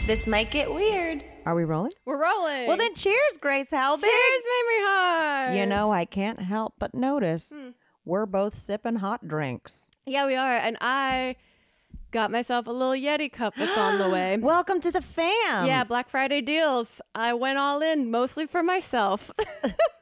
This might get weird. Are we rolling? We're rolling. Well, then cheers, Grace Helbig. Cheers, Mamrie Hart. You know, I can't help but notice we're both sipping hot drinks. Yeah, we are. And I got myself a little Yeti cup that's on the way. Welcome to the fam. Yeah, Black Friday deals. I went all in, mostly for myself.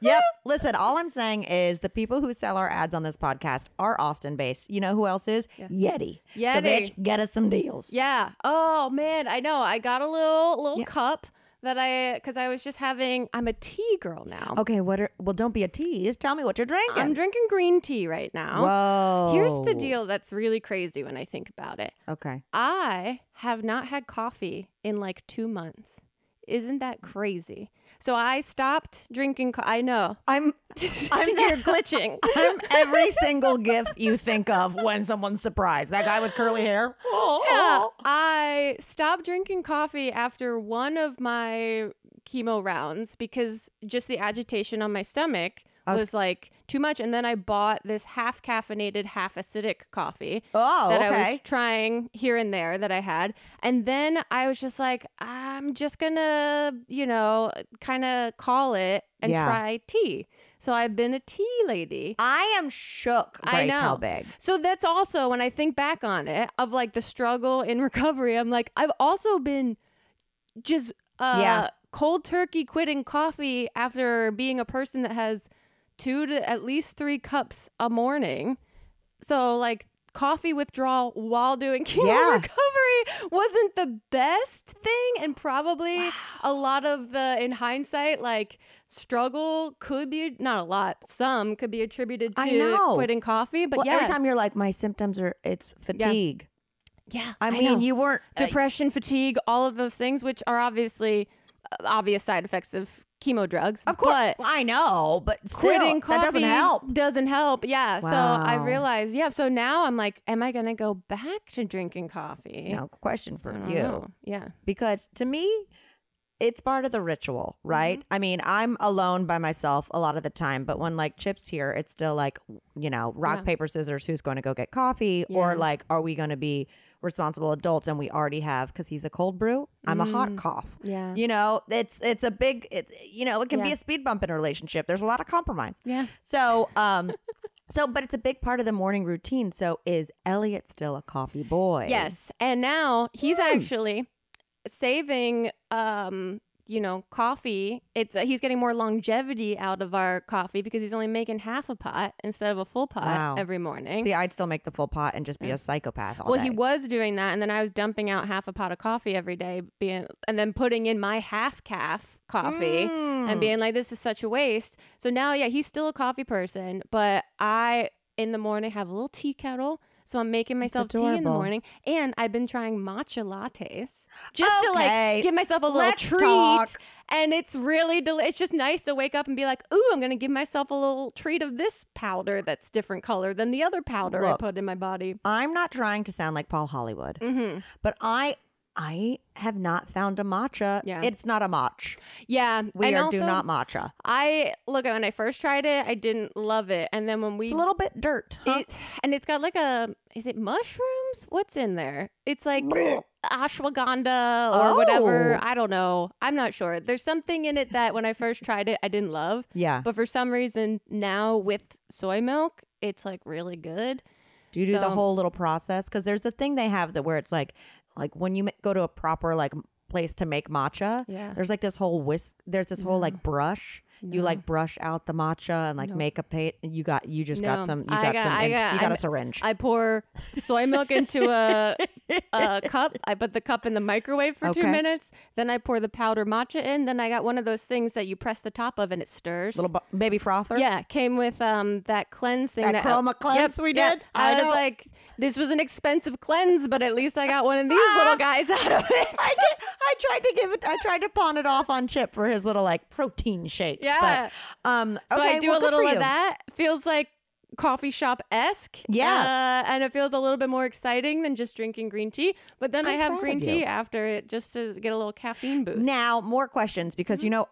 Yep. Listen, all I'm saying is the people who sell our ads on this podcast are Austin-based. You know who else is? Yeah. Yeti. So, bitch, get us some deals. Yeah. Oh, man. I know. I got a little cup that because I was just I'm a tea girl now. Okay, well, don't be a tease. Tell me what you're drinking. I'm drinking green tea right now. Whoa. Here's the deal that's really crazy when I think about it. Okay. I have not had coffee in like 2 months. Isn't that crazy? So I stopped drinking. I know. I'm You're glitching. I'm every single gif you think of when someone's surprised. That guy with curly hair. Yeah. I stopped drinking coffee after one of my chemo rounds because just the agitation on my stomach was like too much. And then I bought this half caffeinated, half acidic coffee that I was trying here and there that I had. And then I was just like, I'm just gonna, kind of call it and try tea. So I've been a tea lady. I am shook, Grace I know. Helbig. So that's also, when I think back on it, of like the struggle in recovery, I'm like, I've also been just cold turkey quitting coffee after being a person that has 2 to at least 3 cups a morning. So like coffee withdrawal while doing chemo recovery wasn't the best thing. And probably a lot of in hindsight, like struggle could be, not a lot, some could be attributed to quitting coffee. But every time you're like, my symptoms it's fatigue. Yeah. I mean, you weren't. Depression, fatigue, all of those things, which are obviously obvious side effects of chemo drugs. Of course. But I know, but still, quitting coffee that doesn't help. Doesn't help. Yeah. Wow. So I realized, so now I'm like, am I going to go back to drinking coffee? Now, question for you. Know. Yeah. Because to me, it's part of the ritual, right? I mean, I'm alone by myself a lot of the time, but when like Chip's here, it's still like, rock, paper, scissors, who's going to go get coffee? Or like, are we going to be responsible adults? And we already have, because he's a cold brew, I'm a hot cough. Yeah. It's a big, it can be a speed bump in a relationship. There's a lot of compromise. Yeah. So, but it's a big part of the morning routine. So is Elliot still a coffee boy? Yes. And now he's actually saving coffee. He's getting more longevity out of our coffee because he's only making half a pot instead of a full pot every morning. See, I'd still make the full pot and just be a psychopath all day. He was doing that, and then I was dumping out half a pot of coffee every day, and then putting in my half calf coffee and being like, this is such a waste. So now, he's still a coffee person, but I in the morning have a little tea kettle. So I'm making myself tea in the morning, and I've been trying matcha lattes just to like give myself a little treat. Talk. And it's really it's just nice to wake up and be like, ooh, I'm going to give myself a little treat of this powder that's different color than the other powder I put in my body. I'm not trying to sound like Paul Hollywood, but I have not found a matcha. Yeah. It's not a match. Yeah. We do not matcha. When I first tried it, I didn't love it. And then when it's a little bit dirt. Huh? It's got like is it mushrooms? What's in there? It's like ashwagandha or whatever. I don't know. I'm not sure. There's something in it that when I first tried it, I didn't love. Yeah. But for some reason now with soy milk, it's like really good. Do you do the whole little process? Because there's a thing they have where it's like when you go to a proper like place to make matcha, there's like this whole whole like brush. No. You like brush out the matcha and like make a paste. You got a syringe. I pour soy milk into a cup. I put the cup in the microwave for 2 minutes. Then I pour the powdered matcha in. Then I got one of those things that you press the top of and it stirs. Little baby frother. Yeah, came with that cleanse thing. That chroma cleanse we did. I was like, this was an expensive cleanse, but at least I got one of these little guys out of it. I tried to pawn it off on Chip for his little like protein shakes. Yeah. But, so I do a little of that. Feels like coffee shop-esque. Yeah. And it feels a little bit more exciting than just drinking green tea. But then I have green tea after it just to get a little caffeine boost. Now, more questions because the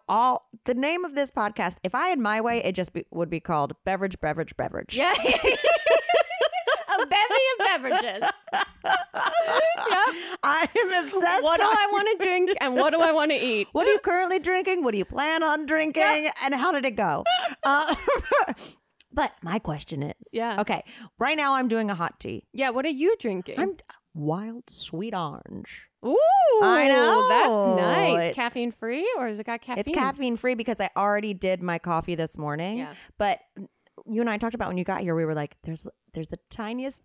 name of this podcast, if I had my way, it just would be called Beverage. Yeah. A bevy of beverages. I I'm obsessed. What do I want to drink and what do I want to eat? What are you currently drinking? What do you plan on drinking? Yeah. And how did it go? But my question is, okay, right now I'm doing a hot tea. Yeah, what are you drinking? I'm wild sweet orange. Ooh, I know. That's nice. Caffeine free, or has it got caffeine? It's caffeine free because I already did my coffee this morning. Yeah. But you and I talked about when you got here, we were like, there's the tiniest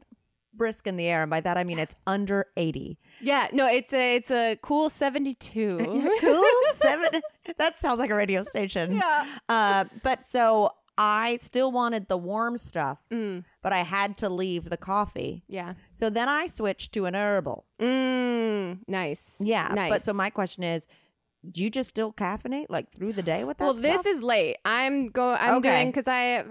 brisk in the air, and by that I mean it's under 80. Yeah, no, it's a cool 72. Cool 7. That sounds like a radio station. Yeah. But so I still wanted the warm stuff, but I had to leave the coffee. Yeah. So then I switched to an herbal. Nice. Yeah. Nice. But so my question is, do you just still caffeinate like through the day with that stuff? This is late. I'm doing because I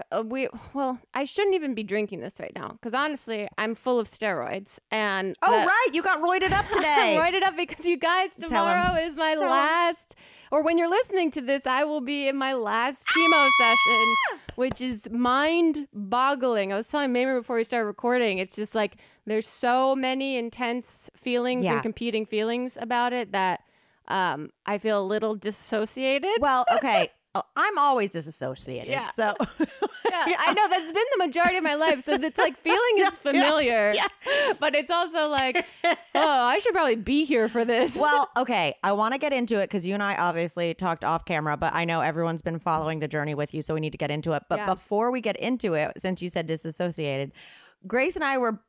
shouldn't even be drinking this right now because honestly I'm full of steroids and right, you got roided up today. Roided up because you guys, tomorrow is my last, or when you're listening to this, I will be in my last chemo session, which is mind-boggling. I was telling Mamrie before we started recording, it's just like there's so many intense feelings and competing feelings about it that I feel a little disassociated. Well, okay. I'm always dissociated. Yeah. So I know that's been the majority of my life. So it's like feeling is familiar, but it's also like, I should probably be here for this. Well, okay. I want to get into it because you and I obviously talked off camera, but I know everyone's been following the journey with you, so we need to get into it. But before we get into it, since you said disassociated, Grace and I were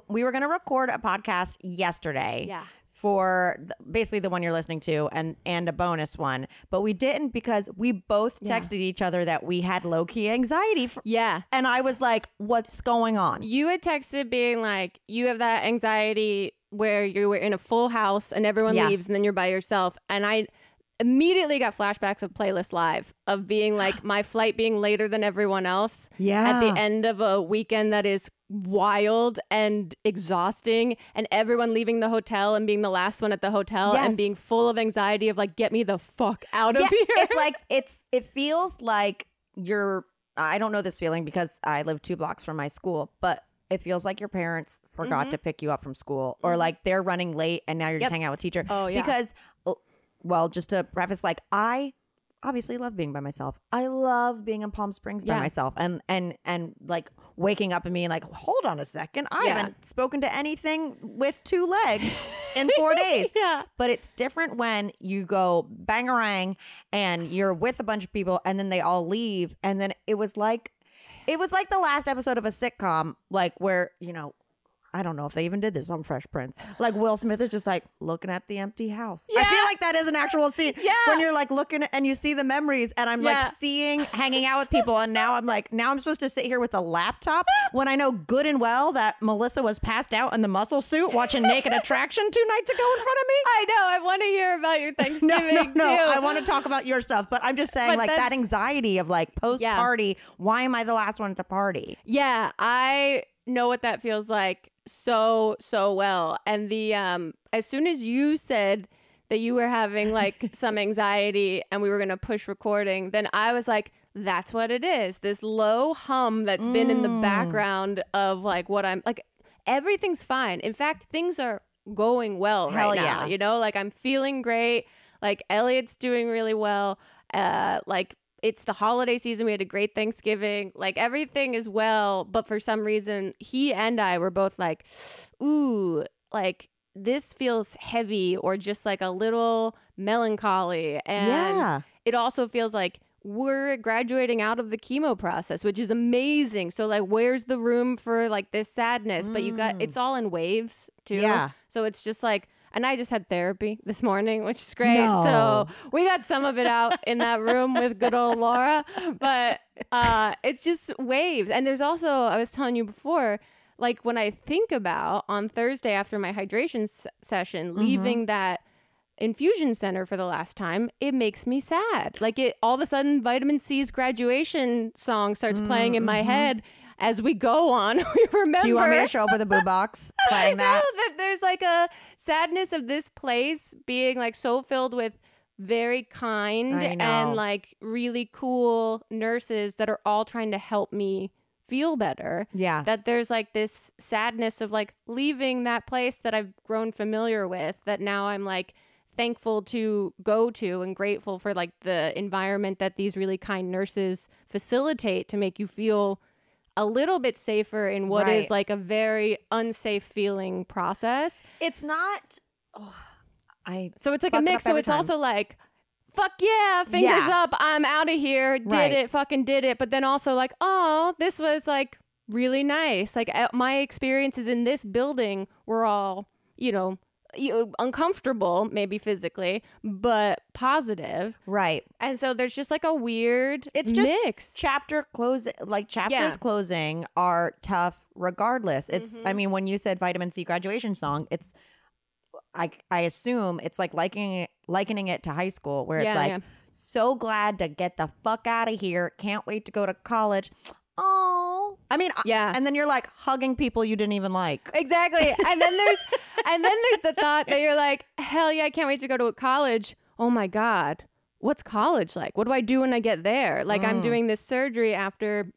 we were going to record a podcast yesterday. Yeah. For basically the one you're listening to and a bonus one. But we didn't because we both texted each other that we had low-key anxiety. And I was like, what's going on? You had texted being like, you have that anxiety where you were in a full house and everyone leaves and then you're by yourself. And I immediately got flashbacks of Playlist Live of being like my flight being later than everyone else at the end of a weekend that is wild and exhausting, and everyone leaving the hotel and being the last one at the hotel and being full of anxiety of like, get me the fuck out of here. It's like it feels like I don't know this feeling because I live 2 blocks from my school, but it feels like your parents forgot to pick you up from school, or like they're running late and now you're just hanging out with teacher. Oh yeah. Because well, just to preface, like I obviously love being by myself. I love being in Palm Springs by myself and like waking up and being like, hold on a second. I haven't spoken to anything with 2 legs in 4 days. But it's different when you go bangarang and you're with a bunch of people and then they all leave. And then it was like the last episode of a sitcom, like where, you know, I don't know if they even did this on Fresh Prince. Like Will Smith is just like looking at the empty house. I feel like that is an actual scene when you're like looking and you see the memories, and I'm like hanging out with people, and now I'm supposed to sit here with a laptop when I know good and well that Melissa was passed out in the muscle suit watching Naked Attraction 2 nights ago in front of me. I know. I want to hear about your Thanksgiving No. too. I want to talk about your stuff, but I'm just saying, like, that anxiety of like post party. Why am I the last one at the party? Yeah, I know what that feels like so well. And the as soon as you said that you were having like some anxiety and we were gonna push recording, then I was like, that's what it is, this low hum that's been in the background of like what I'm like, everything's fine. In fact, things are going well right now. You know, like I'm feeling great, like Elliot's doing really well, like it's the holiday season. We had a great Thanksgiving. Like everything is well, but for some reason, he and I were both like, ooh, like this feels heavy or just like a little melancholy. And it also feels like we're graduating out of the chemo process, which is amazing. So like, where's the room for like this sadness? But it's all in waves too. Yeah. So it's just like, and I just had therapy this morning, which is great. No. So we got some of it out in that room with good old Laura. But it's just waves. And there's also, I was telling you before, like when I think about on Thursday after my hydration session, leaving that infusion center for the last time, it makes me sad. Like it all of a sudden, Vitamin C's graduation song starts playing in my head. As we go on, we remember. Do you want me to show up with a boo box playing that? No, that there's like a sadness of this place being like so filled with very kind and like really cool nurses that are all trying to help me feel better. Yeah. That there's like this sadness of like leaving that place that I've grown familiar with, that now I'm like thankful to go to and grateful for like the environment that these really kind nurses facilitate to make you feel a little bit safer in what is like a very unsafe feeling process. It's not. So it's like a mix. So it's also like, fuck yeah, fingers up, I'm out of here, fucking did it. But then also like, oh, this was like really nice. Like my experiences in this building were all, uncomfortable, maybe physically, but positive. Right. And so there's just like a weird just mix. Chapters closing are tough regardless. It's, I mean, when you said Vitamin C graduation song, it's, I assume it's like likening it to high school, where it's like, so glad to get the fuck out of here. Can't wait to go to college. Oh, I mean, and then you're like hugging people you didn't even like. Exactly. And then there's the thought that you're like, hell yeah, I can't wait to go to college. Oh my God, what's college like? What do I do when I get there? Like I'm doing this surgery after,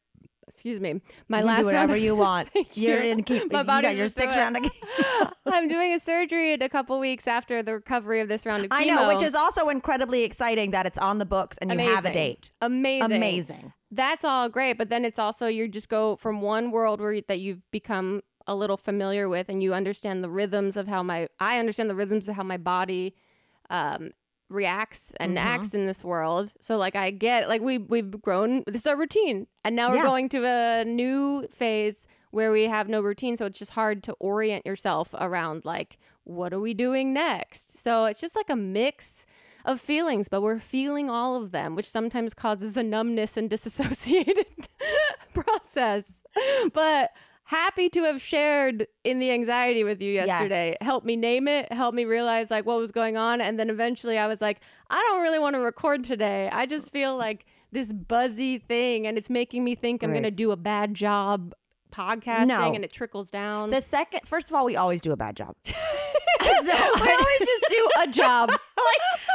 my last do whatever you want. You're in. You got your 6th round again. I'm doing a surgery in a couple weeks after the recovery of this round of chemo. I know, which is also incredibly exciting that it's on the books and you have a date. Amazing. That's all great, but then it's also you just go from one world that you've become a little familiar with, and you understand the rhythms of I understand the rhythms of how my body reacts and acts in this world. So like I get like we've grown, this is our routine, and now we're going to a new phase where we have no routine, so it's just hard to orient yourself around like, what are we doing next? So it's just like a mix of feelings, but we're feeling all of them, which sometimes causes a numbness and disassociated process. But happy to have shared in the anxiety with you yesterday. Yes. Helped me name it, helped me realize like what was going on. And then eventually I was like, I don't really want to record today. I just feel like this buzzy thing, and it's making me think I'm going to do a bad job podcasting, and it trickles down. First of all, we always do a bad job. We always just do a job.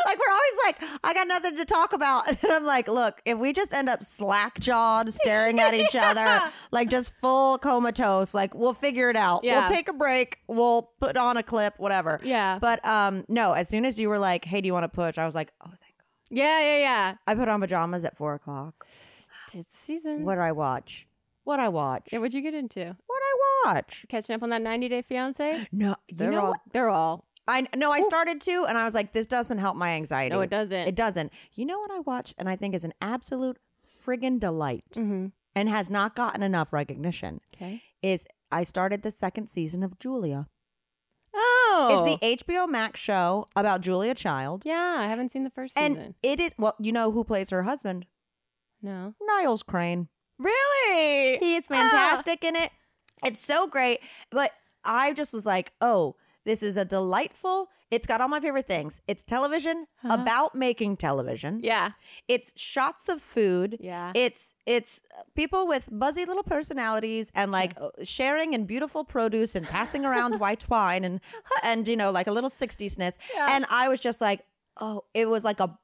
like we're always like, I got nothing to talk about. And I'm like, look, if we just end up slack-jawed, staring at each other, like just full comatose, like we'll figure it out. We'll take a break. We'll put on a clip, whatever. Yeah. But no, as soon as you were like, hey, do you want to push? I was like, oh, thank God. Yeah. I put on pajamas at 4:00. It's the season. What did I watch? Yeah, what'd you get into? What did I watch? Catching up on that 90 Day Fiancé? No, they're all. I started to, and I was like, this doesn't help my anxiety. No, it doesn't. It doesn't. You know what I watched, and I think is an absolute friggin' delight, and has not gotten enough recognition. Okay. Is I started the 2nd season of Julia. Oh. It's the HBO Max show about Julia Child. Yeah, I haven't seen the first season. And it is, well, you know who plays her husband? No. Niles Crane. Really? He is fantastic in it. It's so great. But I just was like, oh, this is a delightful, it's got all my favorite things. It's television about making television. Yeah. It's shots of food. Yeah. It's people with buzzy little personalities and like sharing and beautiful produce and passing around white wine and you know, like a little 60s-ness. Yeah. And I was just like, oh, it was like a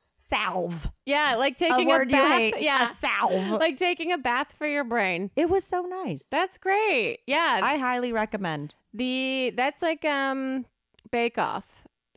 salve. Yeah, like taking a bath. A salve. Like taking a bath for your brain. It was so nice. That's great. Yeah. I highly recommend. That's like Bake Off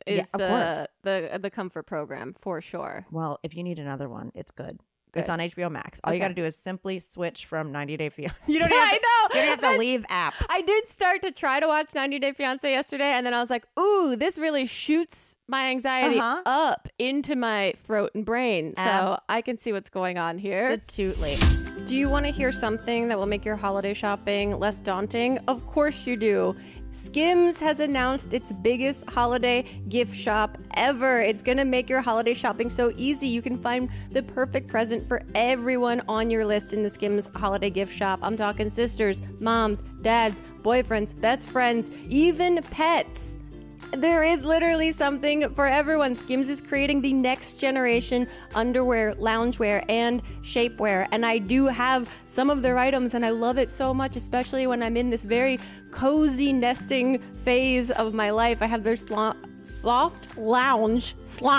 is of course. the comfort program for sure. Well, if you need another one, it's good. It's on HBO Max. All you got to do is simply switch from 90 Day Fiancé. You don't have to leave app. I did start to try to watch 90 Day Fiancé yesterday, and then I was like, ooh, this really shoots my anxiety up into my throat and brain. So I can see what's going on here. Absolutely. Do you want to hear something that will make your holiday shopping less daunting? Of course you do. Skims has announced its biggest holiday gift shop ever. It's going to make your holiday shopping so easy. You can find the perfect present for everyone on your list in the Skims holiday gift shop. I'm talking sisters, moms, dads, boyfriends, best friends, even pets. There is literally something for everyone. Skims is creating the next generation underwear, loungewear, and shapewear. And I do have some of their items, and I love it so much, especially when I'm in this very cozy nesting phase of my life. I have their soft lounge sleep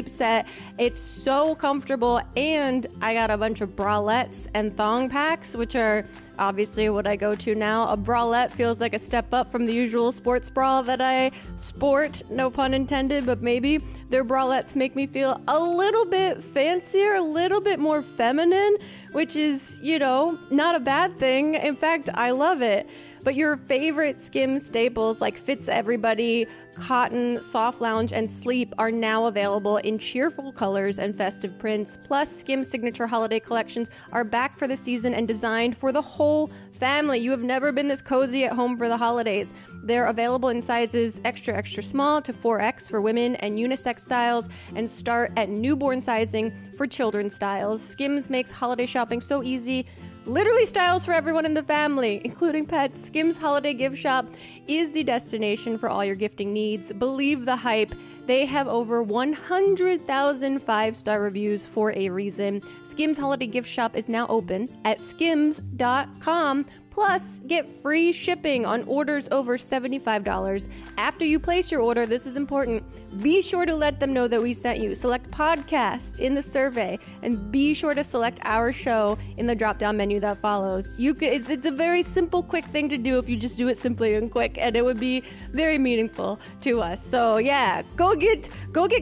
set. It's so comfortable, and I got a bunch of bralettes and thong packs, which are obviously what I go to now. A bralette feels like a step up from the usual sports bra that I sport, no pun intended, but maybe. Their bralettes make me feel a little bit fancier, a little bit more feminine, which is, you know, not a bad thing. In fact, I love it. But your favorite Skims staples like Fits Everybody, Cotton, Soft Lounge, and Sleep are now available in cheerful colors and festive prints. Plus, Skims signature holiday collections are back for the season and designed for the whole family. You have never been this cozy at home for the holidays. They're available in sizes extra, extra small to 4X for women and unisex styles, and start at newborn sizing for children's styles. Skims makes holiday shopping so easy. Literally styles for everyone in the family, including pets. Skims Holiday Gift Shop is the destination for all your gifting needs. Believe the hype. They have over 100,000 5-star reviews for a reason. Skims Holiday Gift Shop is now open at skims.com. Plus, get free shipping on orders over $75. After you place your order, this is important, be sure to let them know that we sent you. Select podcast in the survey, and be sure to select our show in the drop-down menu that follows. It's a very simple, quick thing to do if you just do it simply and quick, and it would be very meaningful to us. So yeah, go get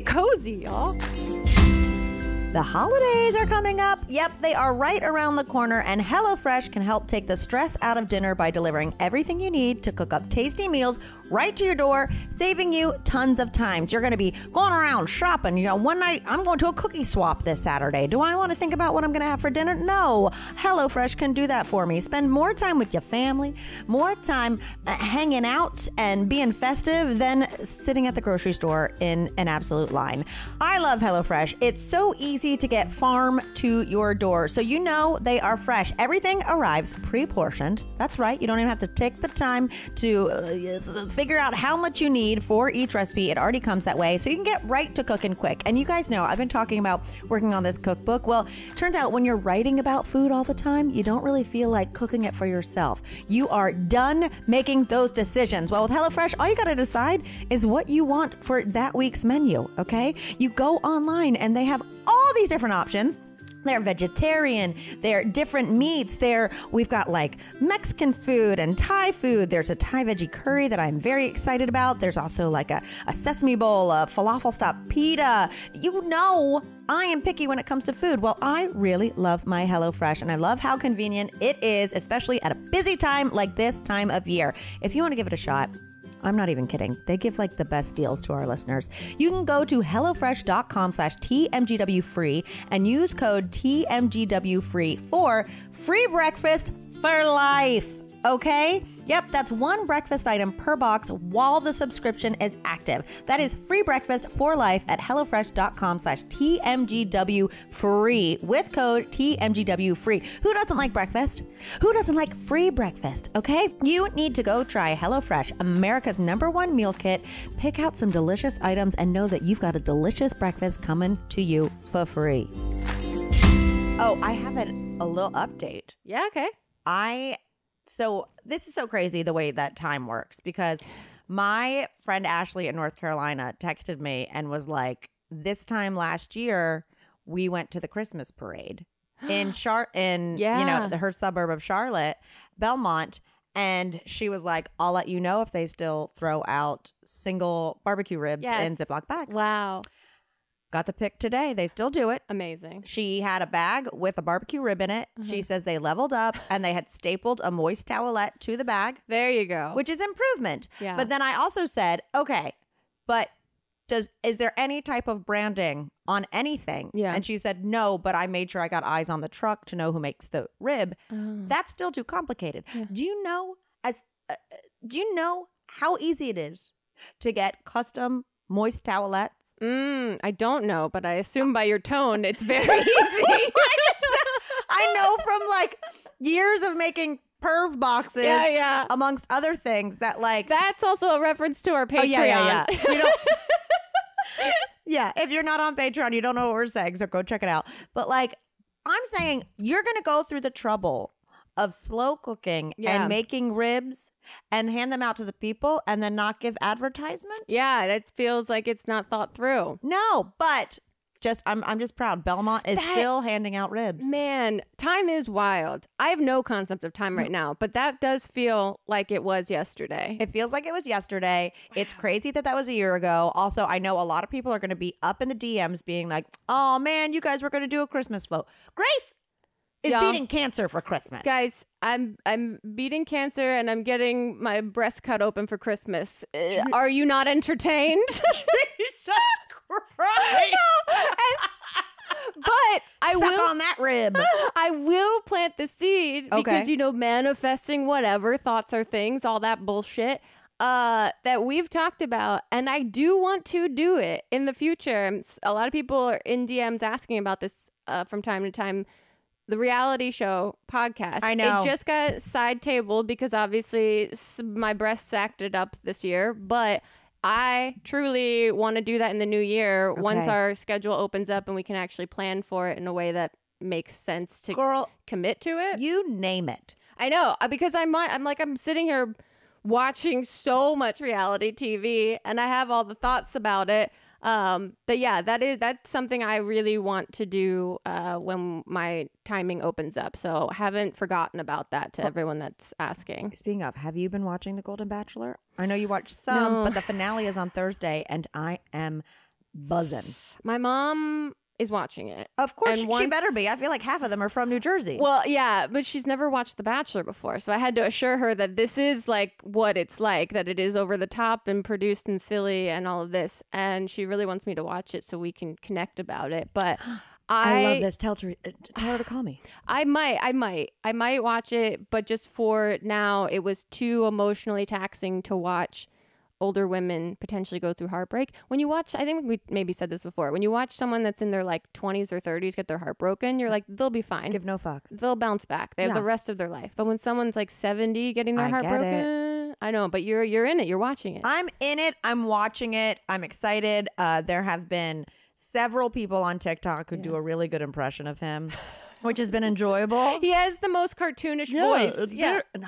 cozy, y'all. The holidays are coming up. Yep, they are right around the corner, and HelloFresh can help take the stress out of dinner by delivering everything you need to cook up tasty meals right to your door, saving you tons of time. You're going to be going around shopping. You know, one night I'm going to a cookie swap this Saturday. Do I want to think about what I'm going to have for dinner? No. HelloFresh can do that for me. Spend more time with your family, more time hanging out and being festive than sitting at the grocery store in an absolute line. I love HelloFresh. It's so easy to get farm to your door, so you know they are fresh. Everything arrives pre-portioned. That's right. You don't even have to take the time to figure out how much you need for each recipe. It already comes that way, so you can get right to cooking quick. And you guys know I've been talking about working on this cookbook. Well, turns out when you're writing about food all the time, you don't really feel like cooking it for yourself. You are done making those decisions. Well, with HelloFresh, all you got to decide is what you want for that week's menu, okay? You go online and they have all these different options. They're vegetarian, they're different meats, we've got like Mexican food and Thai food. There's a Thai veggie curry that I'm very excited about. There's also like a sesame bowl, a falafel stuffed pita. You know, I am picky when it comes to food. Well, I really love my HelloFresh, and I love how convenient it is, especially at a busy time like this time of year. If you want to give it a shot, I'm not even kidding. They give like the best deals to our listeners. You can go to HelloFresh.com/TMGW free and use code TMGW free for free breakfast for life. Okay? Yep, that's one breakfast item per box while the subscription is active. That is free breakfast for life at HelloFresh.com/TMGW free with code TMGW free. Who doesn't like breakfast? Who doesn't like free breakfast? Okay? You need to go try HelloFresh, America's #1 meal kit. Pick out some delicious items and know that you've got a delicious breakfast coming to you for free. Oh, I have a little update. Yeah, okay. So this is so crazy the way that time works, because my friend Ashley in North Carolina texted me and was like, this time last year, we went to the Christmas parade in her suburb of Charlotte, Belmont. And she was like, I'll let you know if they still throw out single barbecue ribs in Ziploc bags. Wow. Got the pic today. They still do it. Amazing. She had a bag with a barbecue rib in it. She says they leveled up and they had stapled a moist towelette to the bag. There you go. Which is improvement. Yeah. But then I also said, okay, but is there any type of branding on anything? Yeah. And she said, no, but I made sure I got eyes on the truck to know who makes the rib. That's still too complicated. Yeah. Do you know how ezy it is to get custom moist towelettes? I don't know, but I assume by your tone, it's very easy. I know from like years of making perv boxes, amongst other things, that like that's also a reference to our Patreon. Yeah. Yeah, if you're not on Patreon, you don't know what we're saying, so go check it out. But like, I'm saying you're gonna go through the trouble of slow cooking and making ribs and hand them out to the people and then not give advertisement. Yeah, that feels like it's not thought through. No, but I'm just proud. Belmont is still handing out ribs. Man, time is wild. I have no concept of time right now, but that does feel like it was yesterday. It feels like it was yesterday. Wow. It's crazy that was a year ago. Also, I know a lot of people are going to be up in the DMs being like, oh man, you guys were going to do a Christmas float. Grace is beating cancer for Christmas. Guys, I'm beating cancer and I'm getting my breast cut open for Christmas. Are you not entertained? Jesus Christ. But I Suck on that rib. I will plant the seed because, manifesting whatever, thoughts are things, all that bullshit that we've talked about. And I do want to do it in the future. A lot of people are in DMs asking about this from time to time. The reality show podcast. I know. It just got side tabled because obviously my breasts acted up this year. But I truly want to do that in the new year once our schedule opens up and we can actually plan for it in a way that makes sense to commit to it. You name it. I know, because I'm sitting here watching so much reality TV and I have all the thoughts about it. But yeah, that's something I really want to do when my timing opens up. So haven't forgotten about that to everyone that's asking. Speaking of, have you been watching The Golden Bachelor? I know you watched some, but the finale is on Thursday and I am buzzing. My mom is watching it. Of course, she better be. I feel like half of them are from New Jersey. Well, yeah, but she's never watched The Bachelor before. So I had to assure her that this is like what it's like, that it is over the top and produced and silly and all of this. And she really wants me to watch it so we can connect about it. But I love this. Tell her to call me. I might watch it, but just for now, it was too emotionally taxing to watch older women potentially go through heartbreak. When you watch, I think we maybe said this before, when you watch someone that's in their like 20s or 30s get their heart broken, you're like, they'll be fine. Give no fucks. They'll bounce back. They have the rest of their life. But when someone's like 70 getting their heart broken, I know, but you're in it. You're watching it. I'm in it. I'm watching it. I'm excited. There have been several people on TikTok who do a really good impression of him, which has been enjoyable. He has the most cartoonish voice.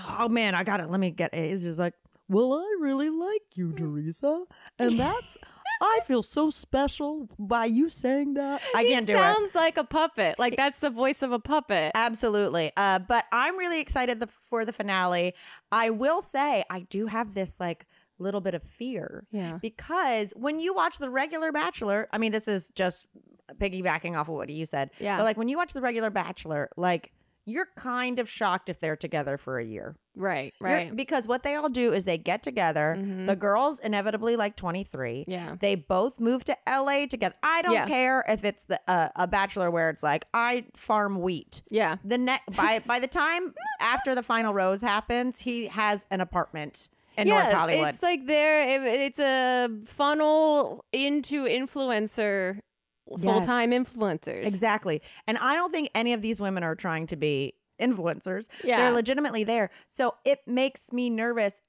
Oh man, let me get it. It's just like, well, I really like you, Teresa. And I feel so special by you saying that. I can't do it. He sounds like a puppet. Like that's the voice of a puppet. Absolutely. But I'm really excited for the finale. I will say I do have this like little bit of fear. Yeah. Because when you watch the regular Bachelor, I mean, this is just piggybacking off of what you said. Yeah. But like when you watch the regular Bachelor, like you're kind of shocked if they're together for a year. Right. Because what they all do is they get together. Mm-hmm. The girl's inevitably like 23. Yeah. They both move to LA together. I don't care if it's a Bachelor where it's like, I farm wheat. Yeah. By the time after the final rose happens, he has an apartment in North Hollywood. It's like it's a funnel into influencer. Full-time influencers. Exactly. And I don't think any of these women are trying to be influencers. Yeah. They're legitimately there. So it makes me nervous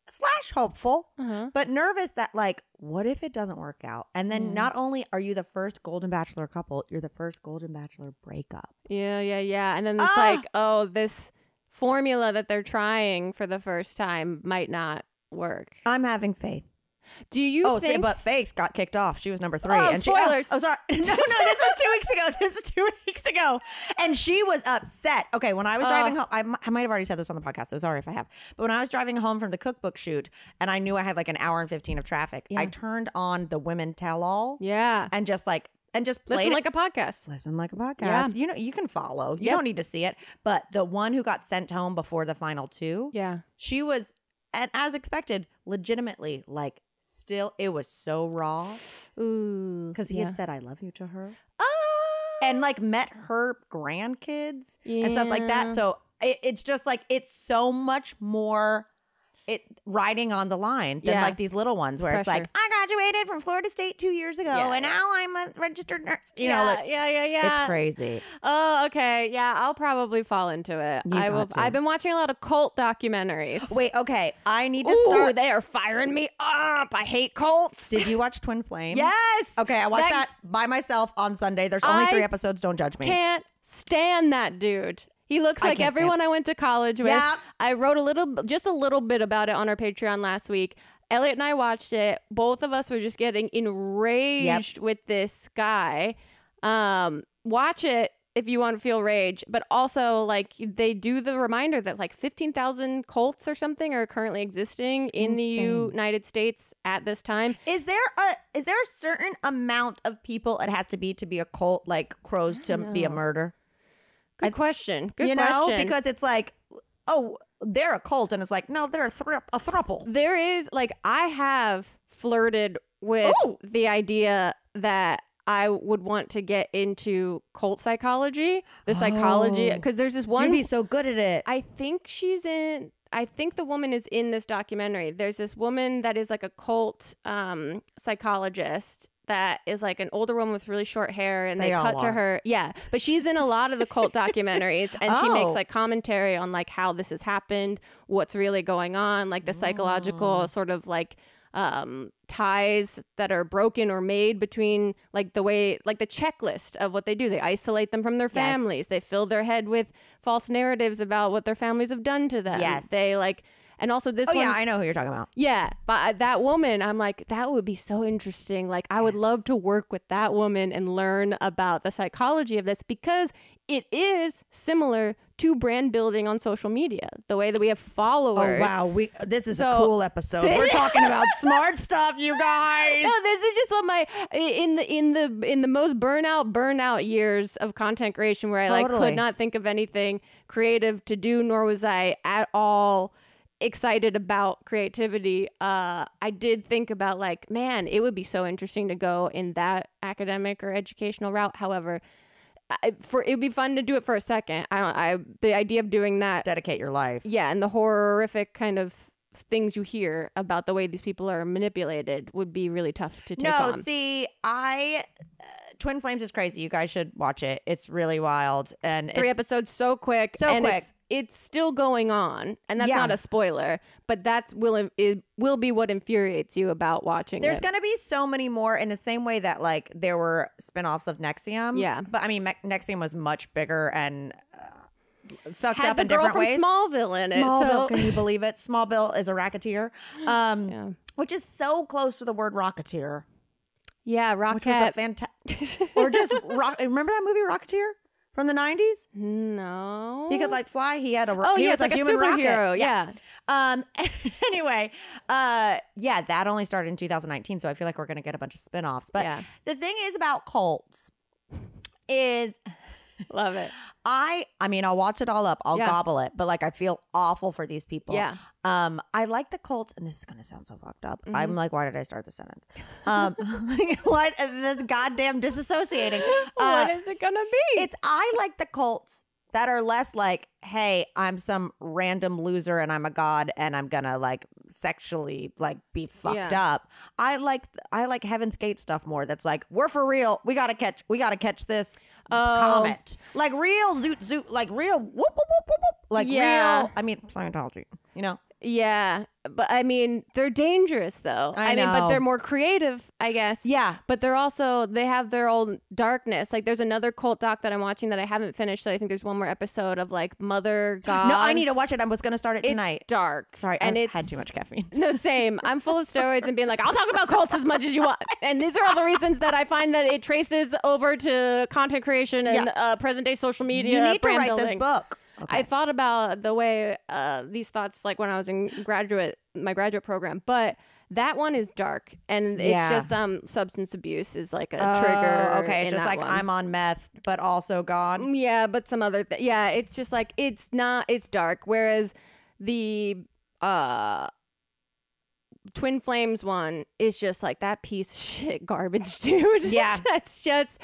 / hopeful, but nervous that like, what if it doesn't work out? And then not only are you the first Golden Bachelor couple, you're the first Golden Bachelor breakup. Yeah. And then it's like, this formula that they're trying for the first time might not work. I'm having faith. Do you think... But Faith got kicked off. She was number 3. Oh, and spoilers. Sorry. No, this was 2 weeks ago. And she was upset. Okay, when I was driving home, I might have already said this on the podcast, so sorry if I have. But when I was driving home from the cookbook shoot, and I knew I had like an hour and 15 of traffic, I turned on the Women Tell All. Yeah. And just played Listen like a podcast. Listen like a podcast. Yeah. You can follow. You don't need to see it. But the one who got sent home before the final 2, she was, and as expected, legitimately like, still, it was so raw. Ooh. Because he had said, I love you to her. And like met her grandkids and stuff like that. So it's just like, it's so much more riding on the line than like these little ones where it's like, I graduated from Florida State 2 years ago and now I'm a registered nurse. Yeah. It's crazy. Oh, okay. Yeah, I'll probably fall into it. I've been watching a lot of cult documentaries. Wait, okay. I need to start. They are firing me up. I hate cults. Did you watch Twin Flame? Yes. Okay, I watched that by myself on Sunday. There's only 3 episodes. Don't judge me. Can't stand that dude. He looks like everyone I went to college with. Yep. I wrote just a little bit about it on our Patreon last week. Elliot and I watched it. Both of us were just getting enraged with this guy. Watch it if you want to feel rage, but also like they do the reminder that like 15,000 cults or something are currently existing in the United States at this time. Is there a certain amount of people it has to be a cult like crows to be a murder? Good question. Good question. You know, because it's like, oh, they're a cult, and it's like, no, they're a throuple. There is like, I have flirted with the idea that I would want to get into cult psychology, the psychology, because there's this one. You'd be so good at it. I think the woman is in this documentary. There's this woman that is like a cult psychologist that is like an older woman with really short hair, and they cut to her. Yeah. But she's in a lot of the cult documentaries, and she makes like commentary on like how this has happened, what's really going on, like the psychological sort of like ties that are broken or made between like the way, like the checklist of what they do. They isolate them from their families. They fill their head with false narratives about what their families have done to them. Yes. They like, and also this one. Yeah, I know who you're talking about. Yeah. But that woman, I'm like, that would be so interesting. Like I would love to work with that woman and learn about the psychology of this, because it is similar to brand building on social media, the way that we have followers. Oh, wow. This is a cool episode. We're talking about smart stuff, you guys. No, this is just what my, in the most burnout years of content creation, where I like could not think of anything creative to do, nor was I at all excited about creativity. I did think about like, man, it would be so interesting to go in that academic or educational route. However, it'd be fun to do it for a second. The idea of doing that, dedicate your life. Yeah, and the horrific kind of things you hear about the way these people are manipulated would be really tough to take on. No, see, Twin Flames is crazy. You guys should watch it. It's really wild. And 3 episodes so quick. It's still going on, and that's not a spoiler, but that will be what infuriates you about watching There's going to be so many more, in the same way that like there were spinoffs of NXIVM. Yeah. But I mean, NXIVM was much bigger and sucked up in different ways. Had the girl from Smallville in it. Smallville, can you believe it? Smallville is a racketeer, which is so close to the word rocketeer. Yeah, Rocket. Which was a fantastic, or just remember that movie Rocketeer from the 90s? No. He could like fly. He had a he was like a human superhero. Rocket. Yeah. Anyway, that only started in 2019, so I feel like we're gonna get a bunch of spinoffs. But the thing is about cults is. Love it. I mean, I'll watch it all up. I'll gobble it. But like, I feel awful for these people. Yeah. I like the cults, and this is gonna sound so fucked up. I'm like, why did I start the sentence? What? This goddamn disassociating. What is it gonna be? I like the cults that are less like, hey, I'm some random loser and I'm a god and I'm gonna like sexually like be fucked up. I like Heaven's Gate stuff more. That's like, we're for real. We gotta catch this comet. Like real zoot, like real whoop whoop whoop whoop whoop. Like real. I mean, Scientology. You know. Yeah, but I mean, they're dangerous though. I mean, but they're more creative, I guess. Yeah. But they have their own darkness. Like there's another cult doc that I'm watching that I haven't finished. So I think there's one more episode of like Mother God. No, I need to watch it. I was going to start it tonight. It's dark. Sorry, and I had too much caffeine. No, same. I'm full of steroids and being like, I'll talk about cults as much as you want. And these are all the reasons that I find that it traces over to content creation and present day social media. You need to write building. This book. Okay. I thought about the way these thoughts, like when I was in my graduate program, but that one is dark, and it's just substance abuse is like a trigger. Okay, it's just like one. I'm on meth, but also gone. Yeah, but some other it's just like it's dark. Whereas the Twin Flames one is just like that piece of shit garbage, dude. Yeah, that's just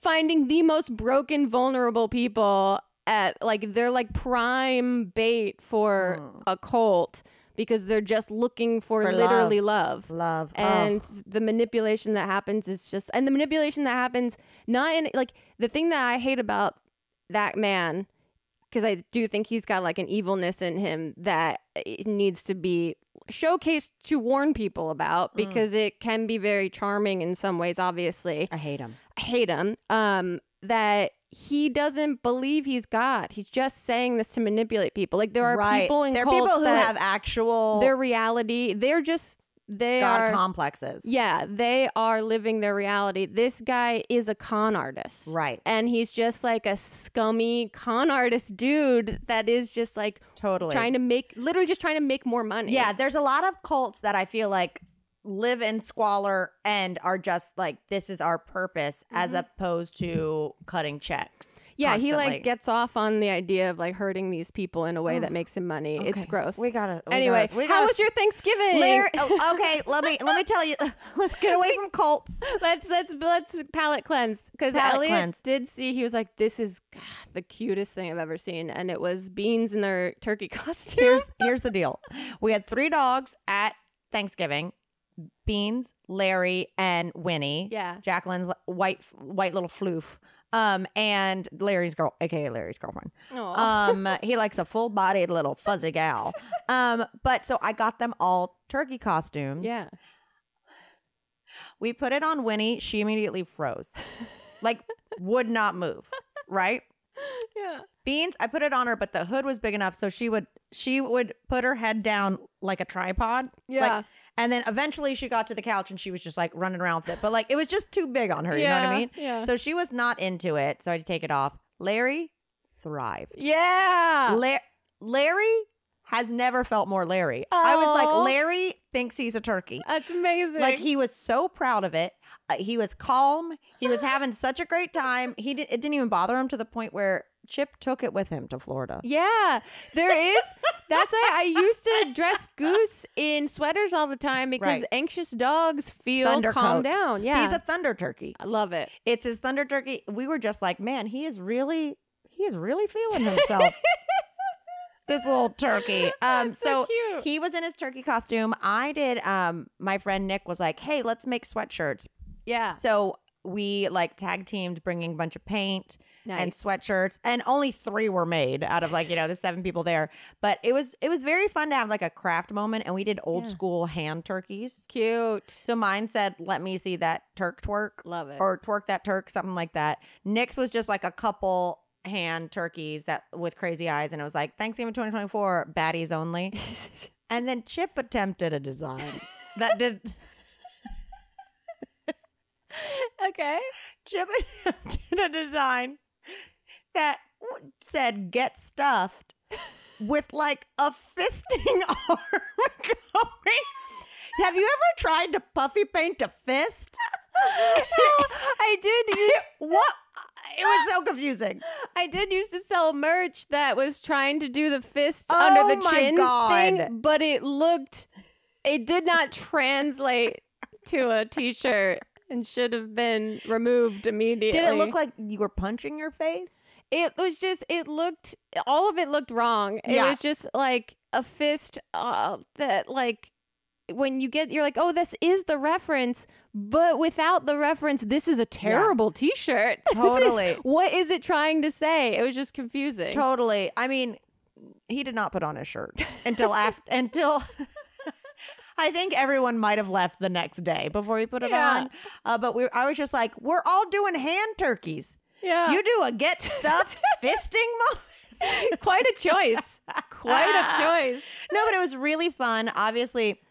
finding the most broken, vulnerable people. They're like prime bait for a cult, because they're just looking for literally love. And the manipulation that happens is just, and the manipulation that happens not in like, the thing that I hate about that man, because I do think he's got like an evilness in him that it needs to be showcased to warn people about, because it can be very charming in some ways. Obviously, I hate him. That he doesn't believe he's God. He's just saying this to manipulate people. Like there are people in there are cults people who have actual their reality. They God are complexes. Yeah, they are living their reality. This guy is a con artist. Right. And he's just like a scummy con artist dude that is just like totally trying to make more money. Yeah, there's a lot of cults that I feel like live in squalor and are just like, this is our purpose, as opposed to cutting checks. Yeah, constantly. he like gets off on the idea of like hurting these people in a way that makes him money. Okay. It's gross. Anyway, how was your Thanksgiving? Okay, let me tell you. Let's get away from cults. Let's palate cleanse, because Elliot did see. He was like, "This is the cutest thing I've ever seen," and it was beans in their turkey costume. Here's the deal. We had 3 dogs at Thanksgiving. Beans, Larry, and Winnie. Yeah. Jacqueline's white little floof. And Larry's aka Larry's girlfriend. Aww. He likes a full-bodied little fuzzy gal. But so I got them all turkey costumes. Yeah. We put it on Winnie. She immediately froze. Like, would not move. Right? Yeah. Beans, I put it on her, but the hood was big enough so she would put her head down like a tripod. Yeah. Like, and then eventually she got to the couch and she was just like running around with it. But like, it was just too big on her. You know what I mean? Yeah. So she was not into it. So I had to take it off. Larry thrived. Yeah. Larry has never felt more Larry. Aww. I was like, Larry thinks he's a turkey. That's amazing. Like, he was so proud of it. He was calm. He was having such a great time. It didn't even bother him to the point where Chip took it with him to Florida. Yeah, there is. That's why I used to dress Goose in sweaters all the time, because anxious dogs feel calm down. Yeah. He's a thunder turkey. I love it. It's his thunder turkey. We were just like, man, he is really feeling himself. This little turkey. So cute. He was in his turkey costume. I did. My friend Nick was like, hey, let's make sweatshirts. Yeah. So we like tag teamed bringing a bunch of paint and Nice. sweatshirts, and only 3 were made out of like, the 7 people there. But it was very fun to have like a craft moment, and we did old school hand turkeys. Cute. So mine said, let me see that Turk twerk. Love it. Or twerk that Turk, something like that. Nick's was just like a couple hand turkeys that with crazy eyes, and it was like Thanksgiving 2024 baddies only. And then Chip attempted a design that did Okay. Chip attempted a design that said get stuffed with like a fisting arm going. Have you ever tried to puffy paint a fist? I did use What? It was so confusing. I did used to sell merch that was trying to do the fist under the chin thing, but it did not translate to a t-shirt and should have been removed immediately. Did it look like you were punching your face? All of it looked wrong. It was just like a fist that like when you're like, oh, this is the reference, but without the reference, this is a terrible t-shirt. Totally. What is it trying to say? It was just confusing. Totally. I mean, he did not put on his shirt until until I think everyone might have left the next day before he put it on. But I was just like, we're all doing hand turkeys. Yeah. You do a get stuffed fisting moment. Quite a choice. Quite a choice. No, but it was really fun. Obviously,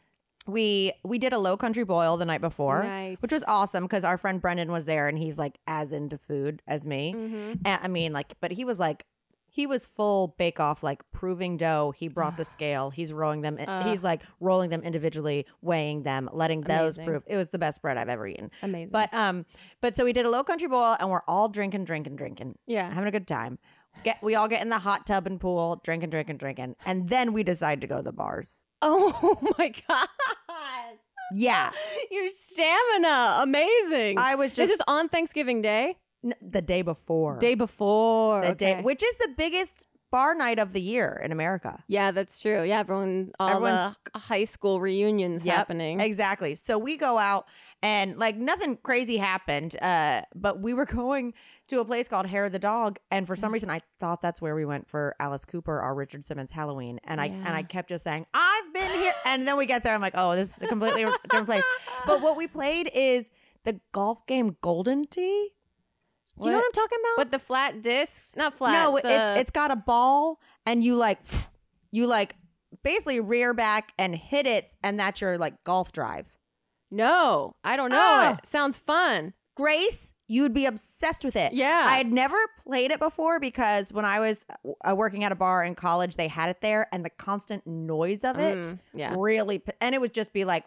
we did a low country boil the night before, Nice. which was awesome because our friend Brendan was there and he's like as into food as me. Mm-hmm. And, I mean, like, but he was full bake off, like proving dough. He brought the scale. He's rolling them. He's like rolling them individually, weighing them, letting those Amazing. proof. It was the best bread I've ever eaten. Amazing. But so we did a low country boil and we're all drinking, Yeah. having a good time. We all get in the hot tub and pool, drinking, and then we decide to go to the bars. Oh my God. Yeah. Your stamina. Amazing. I was This just is on Thanksgiving Day? the day before. Day before. The okay. day, which is the biggest bar night of the year in America. Yeah, that's true. Yeah, everyone's the high school reunions Yep, happening. Exactly. So we go out and like nothing crazy happened, but we were going to a place called Hair of the Dog, and for some reason I thought that's where we went for Alice Cooper, our Richard Simmons Halloween, and I kept just saying I've been here, and then we get there, I'm like, oh, this is a completely different place. But what we played is the golf game Golden Tee. Do you know what I'm talking about? But the flat discs, not flat. No, it's got a ball, and you basically rear back and hit it, and that's your like golf drive. No, I don't know it. Sounds fun. Grace, you'd be obsessed with it. Yeah. I had never played it before because when I was working at a bar in college, they had it there, and the constant noise of it really, and it would just be like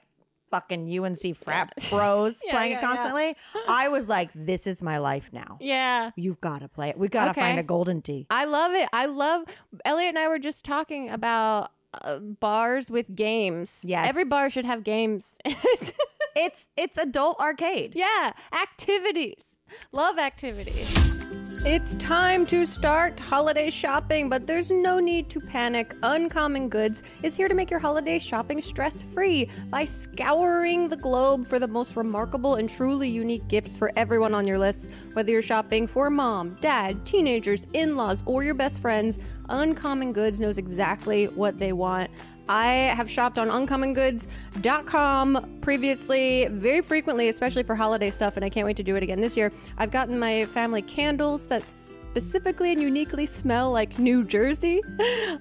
fucking UNC frat bros playing it constantly. I was like, this is my life now. Yeah. You've got to play it. We got to find a golden tee. I love it. Elliot and I were just talking about bars with games. Yes. Every bar should have games. It's adult arcade. Yeah. Activities. Love activities. It's time to start holiday shopping, but there's no need to panic. Uncommon Goods is here to make your holiday shopping stress-free by scouring the globe for the most remarkable and truly unique gifts for everyone on your list. Whether you're shopping for mom, dad, teenagers, in-laws, or your best friends, Uncommon Goods knows exactly what they want. I have shopped on uncommongoods.com previously very frequently, especially for holiday stuff, and I can't wait to do it again this year. I've gotten my family candles that specifically and uniquely smell like New Jersey.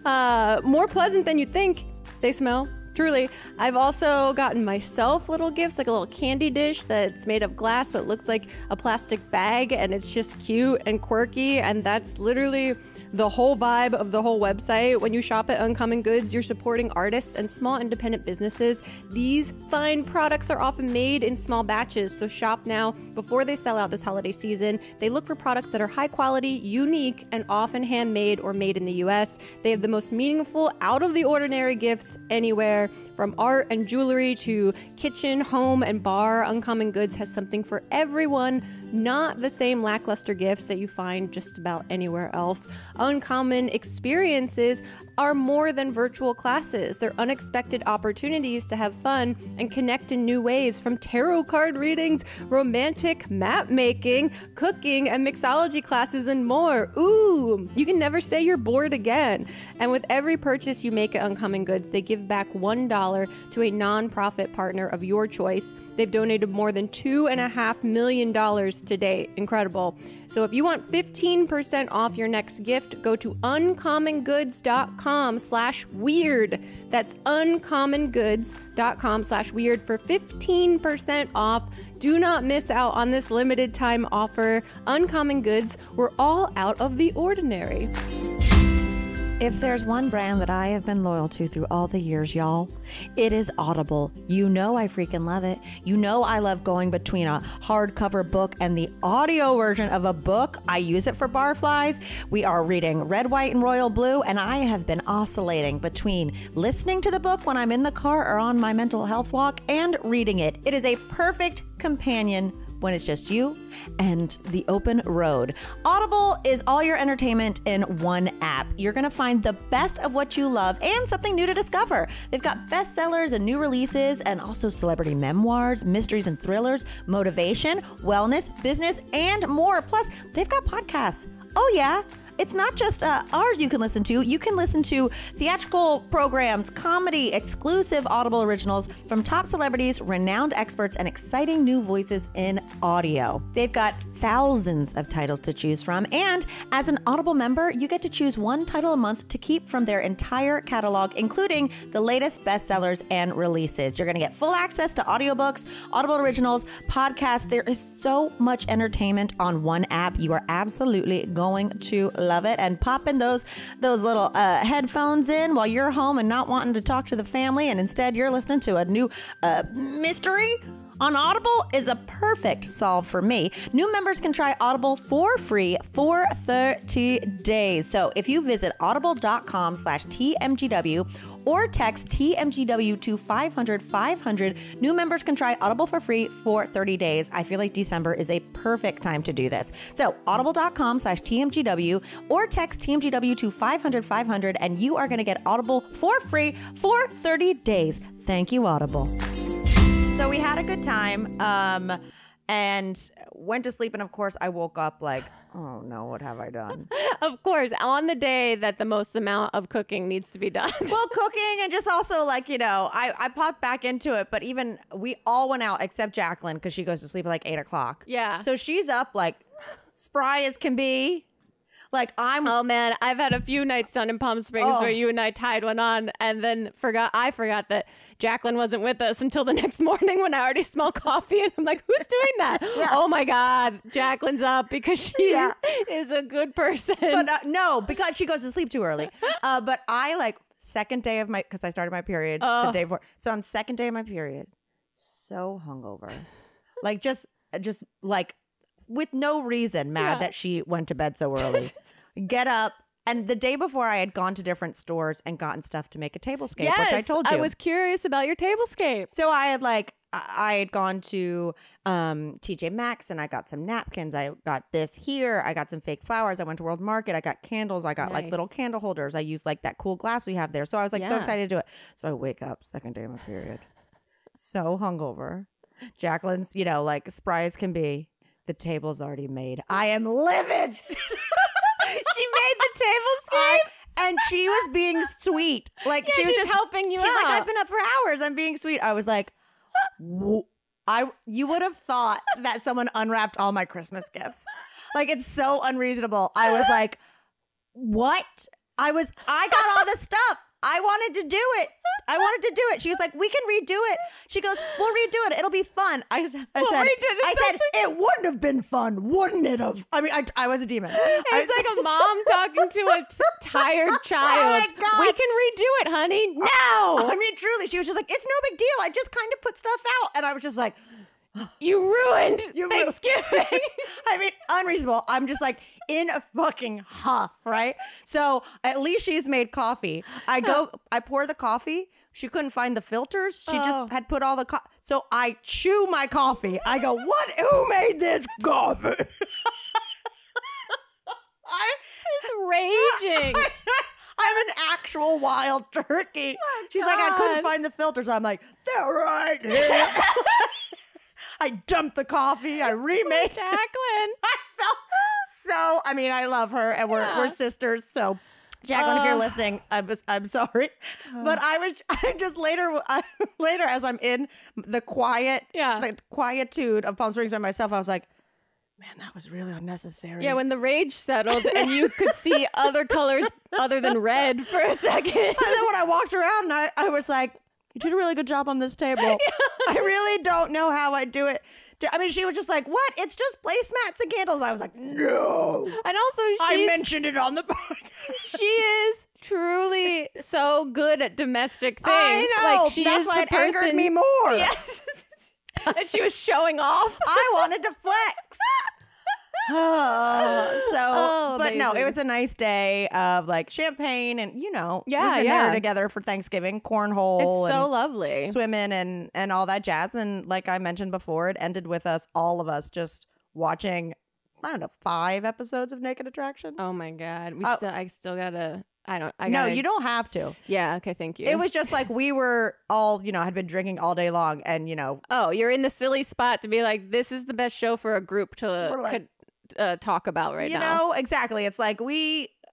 More pleasant than you think they smell. Truly. I've also gotten myself little gifts, like a little candy dish that's made of glass but looks like a plastic bag, and it's just cute and quirky, and that's literally the whole vibe of the whole website. When you shop at Uncommon Goods, you're supporting artists and small independent businesses. These fine products are often made in small batches, so shop now before they sell out this holiday season. They look for products that are high quality, unique, and often handmade or made in the US. They have the most meaningful, out of the ordinary gifts anywhere. From art and jewelry to kitchen, home, and bar, Uncommon Goods has something for everyone. Not the same lackluster gifts that you find just about anywhere else. Uncommon experiences are more than virtual classes. They're unexpected opportunities to have fun and connect in new ways, from tarot card readings, romantic map making, cooking, and mixology classes, and more. Ooh, you can never say you're bored again. And with every purchase you make at Uncommon Goods, they give back $1 to a nonprofit partner of your choice. They've donated more than $2.5 million to date. Incredible. So if you want 15% off your next gift, go to uncommongoods.com/weird. That's uncommongoods.com/weird for 15% off. Do not miss out on this limited time offer. Uncommon Goods, we're all out of the ordinary. If there's one brand that I have been loyal to through all the years, y'all, it is Audible. You know I freaking love it. You know I love going between a hardcover book and the audio version of a book. I use it for barflies. We are reading Red, White, and Royal Blue, and I have been oscillating between listening to the book when I'm in the car or on my mental health walk and reading it. It is a perfect companion when it's just you and the open road. Audible is all your entertainment in one app. You're going to find the best of what you love and something new to discover. They've got bestsellers and new releases, and also celebrity memoirs, mysteries and thrillers, motivation, wellness, business, and more. Plus, they've got podcasts. Oh yeah. It's not just ours you can listen to. You can listen to theatrical programs, comedy, exclusive Audible originals from top celebrities, renowned experts, and exciting new voices in audio. They've got thousands of titles to choose from, and as an Audible member, you get to choose one title a month to keep from their entire catalog, including the latest bestsellers and releases. You're going to get full access to audiobooks, Audible originals, podcasts. There is so much entertainment on one app. You are absolutely going to love it. And pop in those little headphones in while you're home and not wanting to talk to the family, and instead you're listening to a new mystery on Audible is a perfect solve for me. New members can try Audible for free for 30 days. So if you visit audible.com/TMGW or text TMGW to 500-500, new members can try Audible for free for 30 days. I feel like December is a perfect time to do this. So audible.com/TMGW or text TMGW to 500-500, and you are going to get Audible for free for 30 days. Thank you, Audible. So we had a good time and went to sleep. And of course, I woke up like, oh no, what have I done? Of course, on the day that the most amount of cooking needs to be done. Well, cooking, and just also like, you know, I popped back into it. But even we all went out except Jacqueline, because she goes to sleep at like 8 o'clock. Yeah. So she's up like spry as can be. Like Oh man, I've had a few nights down in Palm Springs where you and I tied one on, and then I forgot that Jacqueline wasn't with us until the next morning when I already smelled coffee, and I'm like, who's doing that? Yeah. Oh my God, Jacqueline's up because she is a good person. But no, because she goes to sleep too early. But I like second day of because I started my period the day before, so I'm second day of my period, so hungover, like just like with no reason, mad that she went to bed so early. Get up. And the day before, I had gone to different stores and gotten stuff to make a tablescape, which I told you. I was curious about your tablescape. So I had gone to TJ Maxx and I got some napkins. I got this here. I got some fake flowers. I went to World Market. I got candles. I got like little candle holders. I used like that cool glass we have there. So I was like so excited to do it. So I wake up second day of my period, so hungover. Jacqueline's, like spry as can be. The table's already made. I am livid. She made the tablescape? And she was being sweet. Like she was just helping you out. She's like, I've been up for hours. I'm being sweet. I was like, you would have thought that someone unwrapped all my Christmas gifts. Like, it's so unreasonable. I was like, what? I got all this stuff. I wanted to do it. She was like, we can redo it. She goes, we'll redo it. It'll be fun. I said, it wouldn't have been fun, wouldn't it have? I mean, I was a demon. It's like a mom talking to a tired child. Oh my God. We can redo it, honey. No. I mean, truly, she was just like, it's no big deal. I just kind of put stuff out. And I was just like, you ruined Thanksgiving. I mean, unreasonable. I'm just like in a fucking huff, right? So at least she's made coffee. I pour the coffee. She couldn't find the filters. She just had put all the so I chew my coffee. I go, what? Who made this coffee? I'm raging. I'm an actual wild turkey. Oh, she's like, I couldn't find the filters. I'm like, they're right here. I dumped the coffee. I remade Jacqueline. I felt so. I mean, I love her, and we're sisters. So, Jacqueline, if you're listening, I'm sorry, but I just later as I'm in the quietude of Palm Springs by myself, I was like, man, that was really unnecessary. Yeah, when the rage settled and you could see other colors other than red for a second, and then when I walked around, and I was like, you did a really good job on this table. I really don't know how I do it. I mean, she was just like, what? It's just placemats and candles. I was like, no. And also, I mentioned it on the podcast. She is truly so good at domestic things. I know. Like, that's why it angered me more. Yeah. And she was showing off. I wanted to flex. But amazing. No, it was a nice day of like champagne and we've been there together for Thanksgiving, cornhole. It's so lovely. Swimming and all that jazz. And like I mentioned before, it ended with all of us just watching, I don't know, 5 episodes of Naked Attraction. Oh my God. I still gotta, No, you don't have to. Yeah. Okay. Thank you. It was just like we were all, had been drinking all day long and, Oh, you're in the silly spot to be like, this is the best show for a group to talk about right now. Exactly. It's like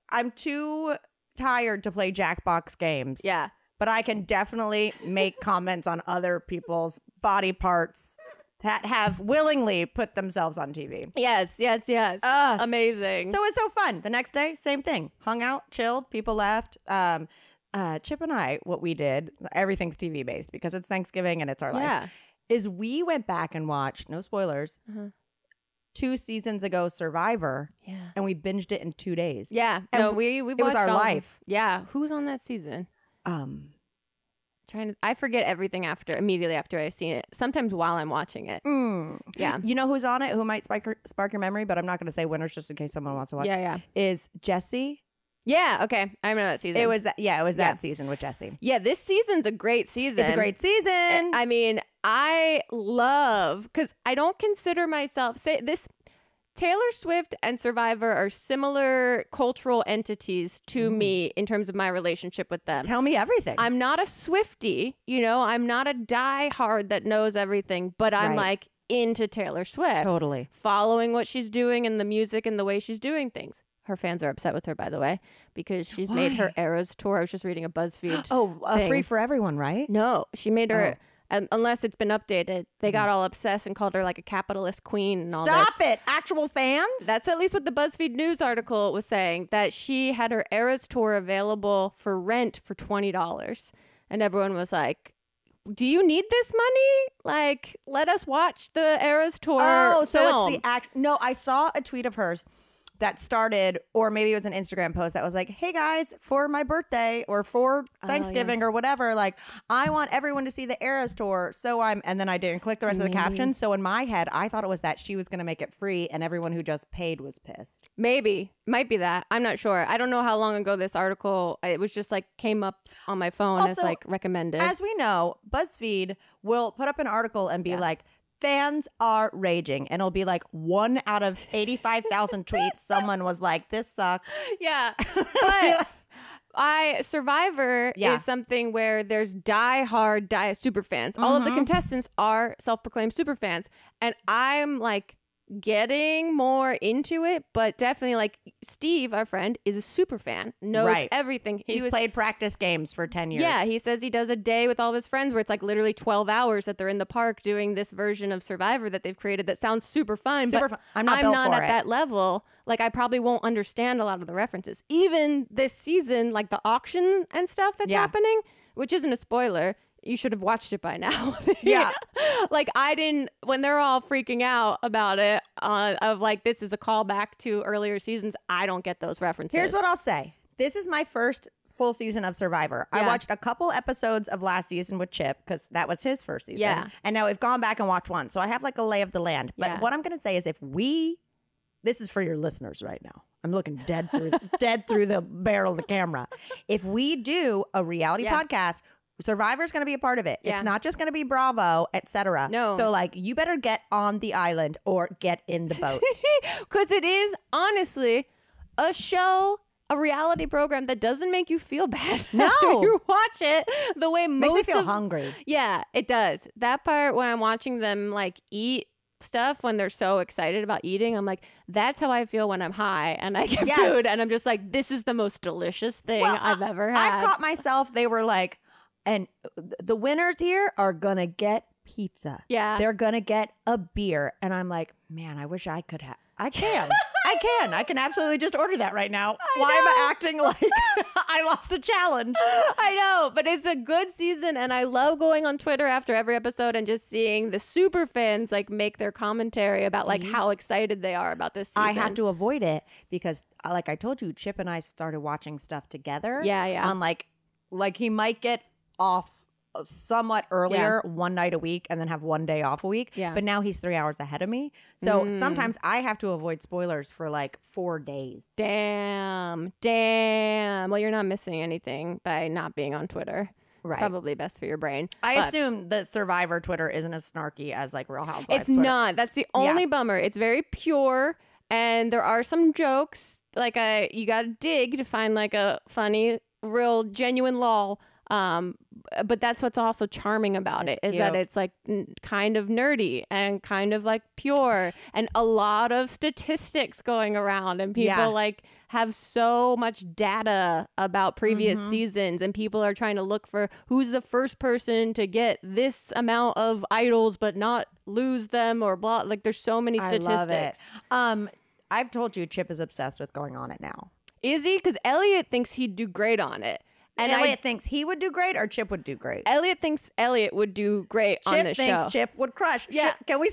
I'm too tired to play Jackbox games. Yeah. But I can definitely make comments on other people's body parts that have willingly put themselves on TV. Yes. Amazing. So it was so fun. The next day, same thing. Hung out, chilled, people left. Chip and I, what we did, everything's TV based because it's Thanksgiving and it's our life, is we went back and watched, no spoilers, 2 seasons ago Survivor, and we binged it in 2 days. Yeah, and no, we it was our life. Yeah, who's on that season? I forget everything immediately after I've seen it. Sometimes while I'm watching it. Yeah, you know who's on it? Who might spark your memory? But I'm not going to say winners just in case someone wants to watch. Yeah. Is Jesse? Yeah, okay. I remember that season. It was that. Yeah, it was that season with Jesse. Yeah, this season's a great season. It's a great season. I mean, I love, because I don't consider myself, Taylor Swift and Survivor are similar cultural entities to me in terms of my relationship with them. Tell me everything. I'm not a Swiftie, I'm not a diehard that knows everything, but I'm like into Taylor Swift. Totally. Following what she's doing and the music and the way she's doing things. Her fans are upset with her, by the way, because she's made her Eras tour. I was just reading a BuzzFeed thing. Free for everyone, right? No, she made her unless it's been updated. They got all obsessed and called her like a capitalist queen and all Stop this. it. Actual fans? That's at least what the BuzzFeed News article was saying, that she had her Eras tour available for rent for $20. And everyone was like, do you need this money? Like, let us watch the Eras tour. Oh, so film. it's the No, I saw a tweet of hers that started, or maybe it was an Instagram post that was like, hey guys, for my birthday or for Thanksgiving or whatever, like, I want everyone to see the Eras tour. So and then I didn't click the rest of the caption. So in my head, I thought it was that she was going to make it free and everyone who just paid was pissed. Maybe. Might be that. I'm not sure. I don't know how long ago this article, it was just like came up on my phone as like recommended. As we know, BuzzFeed will put up an article and be like, fans are raging, and it'll be like 1 out of 85,000 tweets. Someone was like, this sucks. Yeah. But Survivor is something where there's die super fans. All of the contestants are self-proclaimed super fans. And I'm like getting more into it, but definitely like Steve, our friend, is a super fan, knows everything. He's played practice games for 10 years. Yeah, he says he does a day with all of his friends where it's like literally 12 hours that they're in the park doing this version of Survivor that they've created that sounds super fun. I'm not at that level. Like, I probably won't understand a lot of the references. Even this season, like the auction and stuff that's happening, which isn't a spoiler. You should have watched it by now. Yeah. Like, I didn't, when they're all freaking out about it, of like, this is a callback to earlier seasons, I don't get those references. Here's what I'll say. This is my first full season of Survivor. I watched a couple episodes of last season with Chip because that was his first season. Yeah. And now we've gone back and watched one. So I have like a lay of the land. But what I'm going to say is this is for your listeners right now. I'm looking dead through the barrel of the camera. If we do a reality podcast, Survivor's going to be a part of it. Yeah. It's not just going to be Bravo, etc. No. So, like, you better get on the island or get in the boat. Because it is, honestly, a show, a reality program that doesn't make you feel bad after you watch it. The way most makes me feel hungry. Yeah, it does. That part when I'm watching them, like, eat stuff when they're so excited about eating, I'm like, that's how I feel when I'm high and I get food. And I'm just like, this is the most delicious thing I've ever had. I've caught myself, they were like, and the winners here are gonna get pizza. Yeah. They're gonna get a beer. And I'm like, man, I wish I could have. I can absolutely just order that right now. Why am I acting like I lost a challenge? I know, but it's a good season, and I love going on Twitter after every episode and just seeing the super fans like make their commentary about like how excited they are about this season. I have to avoid it because, like I told you, Chip and I started watching stuff together. Yeah. On like he might get off somewhat earlier one night a week and then have one day off a week. Yeah. But now he's 3 hours ahead of me. So sometimes I have to avoid spoilers for like 4 days. Damn. Well, you're not missing anything by not being on Twitter. Right. It's probably best for your brain. I assume that Survivor Twitter isn't as snarky as like Real Housewives It's Twitter. not. That's the only bummer. It's very pure. And there are some jokes. Like you got to dig to find like a funny, real, genuine lol. But that's what's also charming about it is that it's like kind of nerdy and kind of like pure and a lot of statistics going around, and people like have so much data about previous seasons, and people are trying to look for who's the first person to get this amount of idols but not lose them or blah. Like, there's so many statistics. I love it. I've told you Chip is obsessed with going on it now. Is he? Because Elliot thinks he'd do great on it. And Elliot thinks he would do great, or Chip would do great. Elliot thinks Elliot would do great on this show. Chip thinks Chip would crush. Yeah. Can we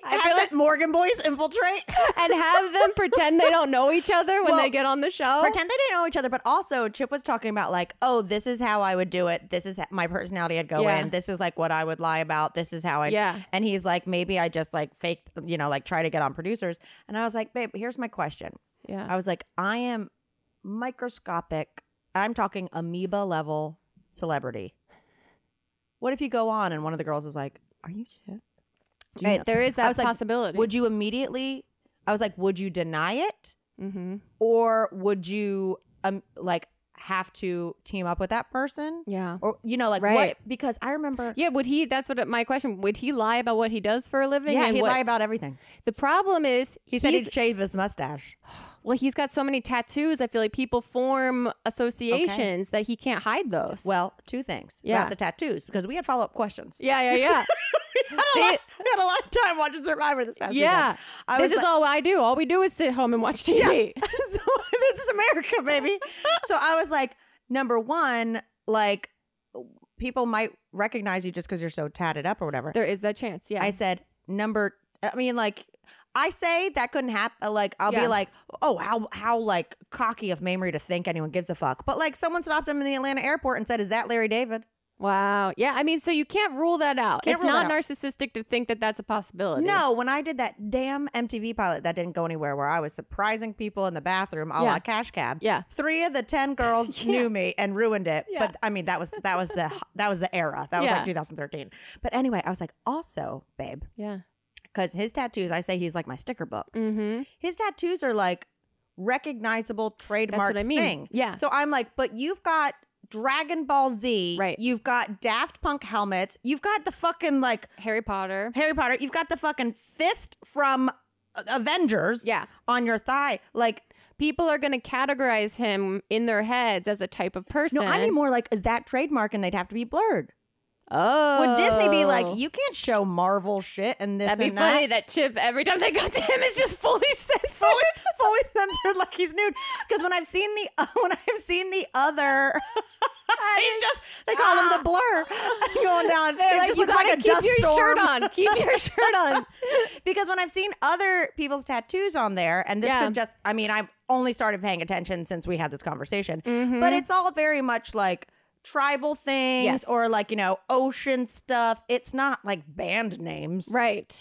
have that Morgan boys infiltrate and have them pretend they don't know each other when they get on the show? Pretend they didn't know each other, but also Chip was talking about like, oh, this is how I would do it. This is my personality. I'd go in. This is like what I would lie about. This is how I. Yeah. And he's like, maybe I just like fake, like try to get on producers. And I was like, babe, here's my question. Yeah. I was like, I am microscopic. I'm talking amoeba level celebrity. What if you go on and one of the girls is like, are you Chip? Right, there is that possibility. Would you immediately, I was like, would you deny it? Or would you like have to team up with that person. Yeah. Or, you know, like what, because I remember. Yeah. Would he, that's what my question, would he lie about what he does for a living? Yeah, and he'd lie about everything. The problem is he said he'd shave his mustache. Well, he's got so many tattoos. I feel like people form associations that he can't hide those. Well, two things about the tattoos, because we had follow-up questions. Yeah. we had a lot of time watching Survivor this past weekend. This is all I do. All we do is sit home and watch TV. Yeah. So this is America, baby. So I was like, number one, like, people might recognize you just because you're so tatted up or whatever. There is that chance, yeah. I said, I say that couldn't happen. Like, I'll be like, oh, how like cocky of Mamrie to think anyone gives a fuck. But like, someone stopped him in the Atlanta airport and said, is that Larry David? Wow. Yeah. I mean, so you can't rule that out. It's not narcissistic to think that that's a possibility. No, when I did that damn MTV pilot that didn't go anywhere, where I was surprising people in the bathroom a la Cash Cab. Yeah. 3 of the 10 girls knew me and ruined it. Yeah. But I mean, that was the era. That was like 2013. But anyway, I was like, also, babe. Yeah. Because his tattoos, I say he's like my sticker book. Mm-hmm. His tattoos are like recognizable trademark thing. Yeah. So I'm like, but you've got Dragon Ball Z. Right. You've got Daft Punk helmets. You've got the fucking like Harry Potter. You've got the fucking fist from Avengers on your thigh. Like, people are going to categorize him in their heads as a type of person. No, I mean more like, is that trademark and they'd have to be blurred. Oh. Would Disney be like, you can't show Marvel shit and this and that? That'd be funny that Chip, every time they go to him, is just fully censored. Fully censored like he's nude. Because when I've seen the other... He's just, they call him the blur. Going down. It just looks like a dust storm. Keep your shirt on. Because when I've seen other people's tattoos on there, and this could just, I mean, I've only started paying attention since we had this conversation, but it's all very much like tribal things or like, you know, ocean stuff. It's not like band names. Right.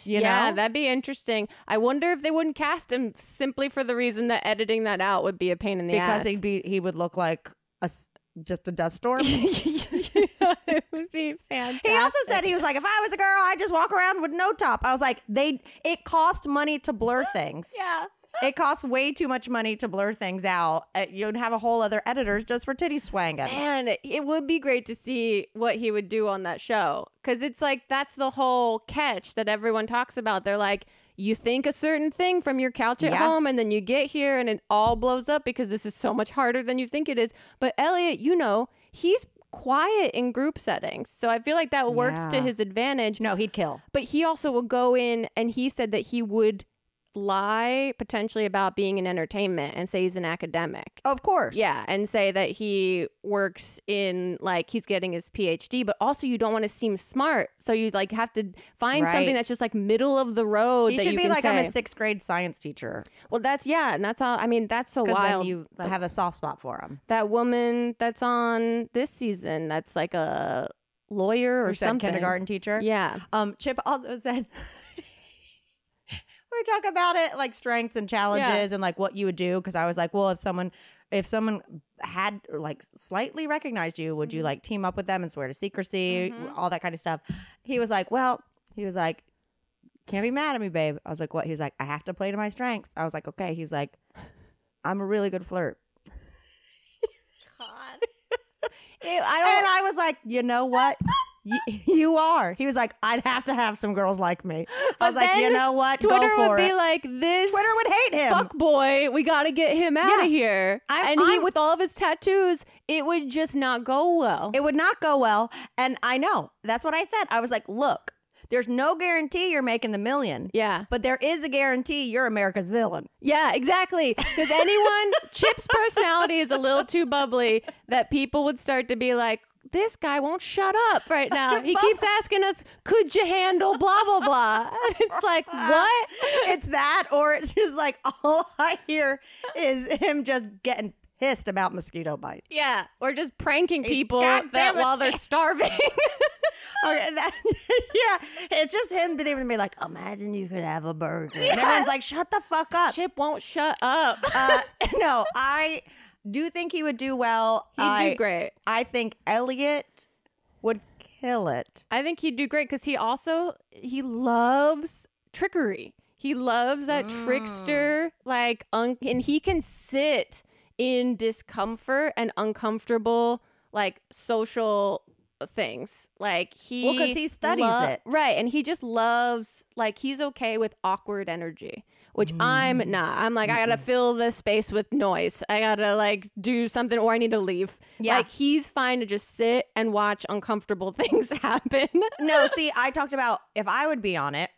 You know? That'd be interesting. I wonder if they wouldn't cast him simply for the reason that editing that out would be a pain in the ass. Because he would look like just a dust storm. It would be fantastic. He also said, he was like, if I was a girl, I'd just walk around with no top. I was like, it cost money to blur things. Yeah. It costs way too much money to blur things out. You'd have a whole other editors just for titty swanging. And it would be great to see what he would do on that show. Because it's like, that's the whole catch that everyone talks about. They're like, you think a certain thing from your couch at home, and then you get here and it all blows up because this is so much harder than you think it is. But Elliot, you know, he's quiet in group settings. So I feel like that works to his advantage. No, he'd kill. But he also will go in, and he said that he would lie potentially about being in entertainment and say he's an academic. Of course. Yeah, and say that he works in, like, he's getting his PhD, but also you don't want to seem smart. So you like have to find something that's just like middle of the road. He should be like, I'm a 6th grade science teacher. Well, and that's all. I mean, that's so wild. Then you have a soft spot for him. That woman that's on this season, that's like a lawyer or something. Kindergarten teacher. Yeah. Chip also said, we talk about it like strengths and challenges and like what you would do. Because I was like, well, if someone had like slightly recognized you, would you like team up with them and swear to secrecy, all that kind of stuff? He was like, can't be mad at me, babe. I was like, what? He was like, I have to play to my strengths. I was like, okay. He's like, I'm a really good flirt. God. And I was like, you know what? You are. He was like, I'd have to have some girls like me. I was like, you know what? Twitter Go for would be it. like, this. Twitter would hate him. Fuck boy, we got to get him out of here. He, with all of his tattoos, it would just not go well. It would not go well. And I know. That's what I said. I was like, look, there's no guarantee you're making the million. Yeah. But there is a guarantee you're America's villain. Yeah, exactly. Because Chip's personality is a little too bubbly that people would start to be like, this guy won't shut up right now. He keeps asking us, could you handle blah, blah, blah. And it's like, what? It's that, or it's just like, all I hear is him just getting pissed about mosquito bites. Yeah, or just pranking people while they're starving. Okay, it's just him being like, imagine you could have a burger. And everyone's like, shut the fuck up. Chip won't shut up. No, I do think he would do well. He'd do great. I think Elliot would kill it. I think he'd do great because he loves trickery. He loves that trickster, and he can sit in discomfort and uncomfortable, like, social things. Like, because he studies it. Right. And he just loves, like, he's okay with awkward energy, which I'm not. I'm like, I gotta fill the space with noise. I gotta, like, do something, or I need to leave. Yeah. Like, he's fine to just sit and watch uncomfortable things happen. No, see, I talked about if I would be on it,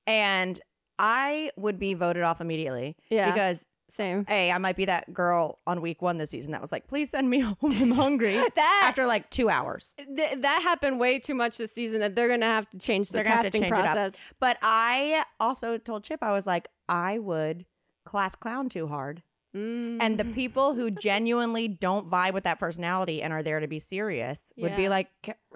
and I would be voted off immediately. Yeah. Because Same. I might be that girl on week 1 this season that was like, please send me home. I'm hungry. After like 2 hours. That happened way too much this season that they're going to have to change the casting process. But I also told Chip, I was like, I would class clown too hard. And the people who genuinely don't vibe with that personality and are there to be serious would be like,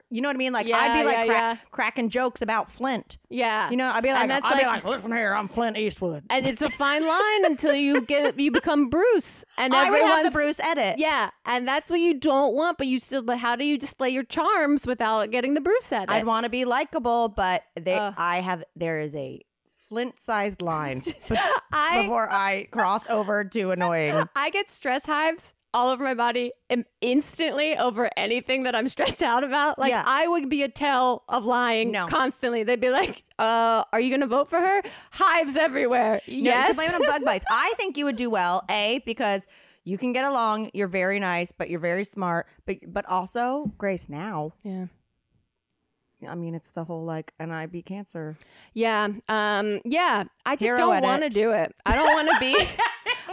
you know what I mean? Like, I'd be like cracking jokes about Flint. Yeah. You know, I'd be like, listen here, I'm Flint Eastwood. And it's a fine line until you become Bruce. And I would have the Bruce edit. Yeah. And that's what you don't want, but how do you display your charms without getting the Bruce edit? I'd want to be likable, but there is a Flint-sized line before I cross over to annoying. I get stress hives all over my body instantly over anything that I'm stressed out about. Like, I would be a tell of lying constantly. They'd be like, are you going to vote for her? Hives everywhere. Yes. Blame it on bug bites. I think you would do well, because you can get along. You're very nice, but you're very smart. But also, Grace, now. Yeah. I mean, it's the whole like, and I beat cancer. Yeah. I just don't want to do it. I don't want to be. Neither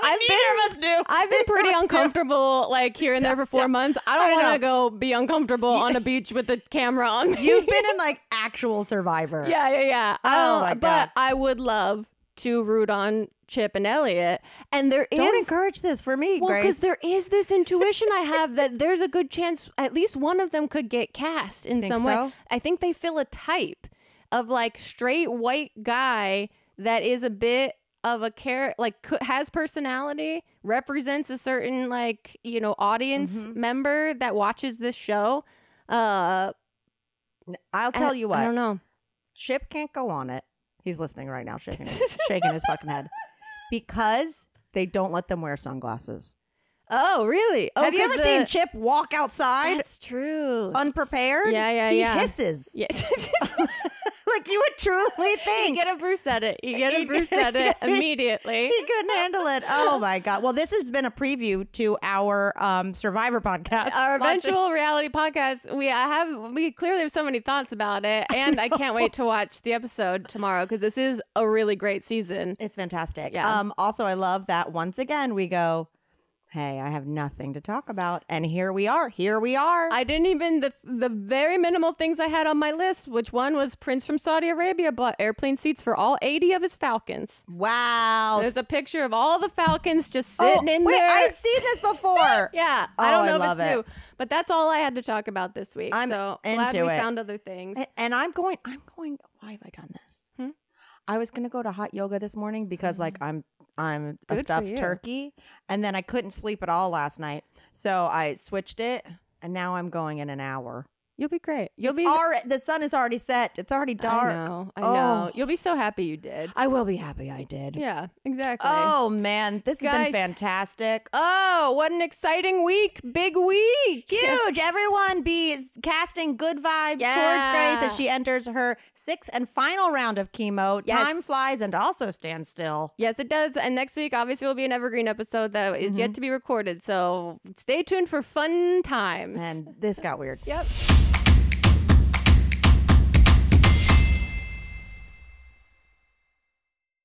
of us do. I've been pretty uncomfortable, like, here and there for 4 months. I don't want to go be uncomfortable on a beach with a camera on me. You've been in like actual Survivor. Yeah. Oh my God. But I would love to root on Chip and Elliot, and don't encourage this for me, Grace. Because there is this intuition I have that there's a good chance at least one of them could get cast in some way. I think they fill a type of like straight white guy that is a bit of a has personality, represents a certain like, you know, audience member that watches this show. I'll tell you what. I don't know. Chip can't go on it. He's listening right now, shaking his fucking head. Because they don't let them wear sunglasses. Oh, really? Oh, have you ever seen Chip walk outside? That's true. Unprepared? Yeah. He hisses. Yes. Like you would truly think. You get a Bruce edit. Immediately. He couldn't handle it. Oh my God. Well, this has been a preview to our Survivor podcast. Our eventual reality podcast. We clearly have so many thoughts about it. And I can't wait to watch the episode tomorrow because this is a really great season. It's fantastic. Yeah. Also, I love that once again we go, hey, I have nothing to talk about. And here we are. I didn't even, the very minimal things I had on my list, which one was Prince from Saudi Arabia bought airplane seats for all 80 of his Falcons. Wow. There's a picture of all the Falcons just sitting in there. I've seen this before. Yeah. I don't know if it's new. But that's all I had to talk about this week. I'm so into glad we it. found other things. And I'm going, why have I done this? I was going to go to hot yoga this morning because like I'm a stuffed turkey, and then I couldn't sleep at all last night. So I switched it, and now I'm going in an hour. You'll be great. The sun is already set. It's already dark. I know. You'll be so happy you did. I will be happy I did. Yeah, exactly. Oh, man. This has been fantastic. Oh, what an exciting week. Big week. Huge. Everyone be casting good vibes towards Grace as she enters her 6th and final round of chemo. Yes. Time flies and also stands still. Yes, it does. And next week, obviously, will be an evergreen episode that is yet to be recorded. So stay tuned for fun times. And this got weird. Yep.